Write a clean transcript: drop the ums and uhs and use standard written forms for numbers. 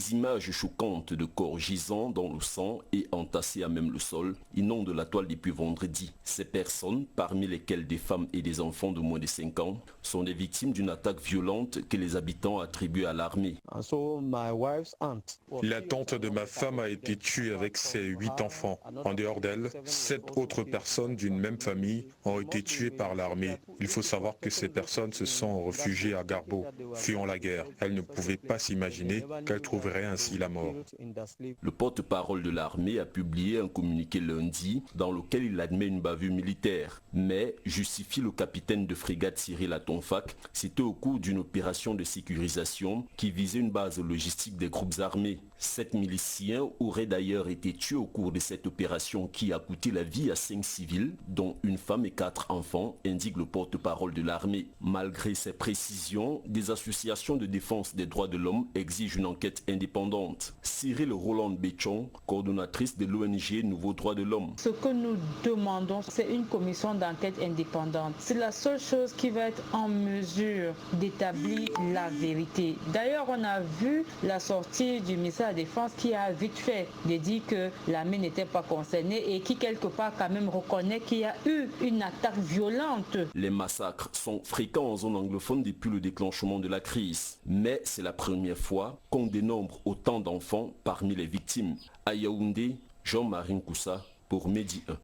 Des images choquantes de corps gisant dans le sang et entassés à même le sol inondent la toile depuis vendredi. Ces personnes, parmi lesquelles des femmes et des enfants de moins de 5 ans, sont des victimes d'une attaque violente que les habitants attribuent à l'armée. La tante de ma femme a été tuée avec ses 8 enfants. En dehors d'elle, 7 autres personnes d'une même famille ont été tuées par l'armée. Il faut savoir que ces personnes se sont réfugiées à Garbo, fuyant la guerre. Elles ne pouvaient pas s'imaginer qu'elles trouveraient ainsi la mort. Le porte-parole de l'armée a publié un communiqué lundi dans lequel il admet une bavure militaire, mais justifie le capitaine de frégate Cyril Atonfak. C'était au cours d'une opération de sécurisation qui visait une base logistique des groupes armés. 7 miliciens auraient d'ailleurs été tués au cours de cette opération qui a coûté la vie à 5 civils, dont une femme et 4 enfants, indique le porte-parole de l'armée. Malgré ces précisions, des associations de défense des droits de l'homme exigent une enquête indépendante. Cyril Roland Béchon, coordonnatrice de l'ONG Nouveaux Droits de l'Homme. Ce que nous demandons, c'est une commission d'enquête indépendante. C'est la seule chose qui va être en mesure d'établir la vérité. D'ailleurs, on a vu la sortie du ministère de la Défense qui a vite fait de dire que l'armée n'était pas concernée et qui quelque part quand même reconnaît qu'il y a eu une attaque violente. Les massacres sont fréquents en zone anglophone depuis le déclenchement de la crise. Mais c'est la première fois qu'on dénombre autant d'enfants parmi les victimes. À Yaoundé, Jean-Marie Nkoussa pour Medi 1.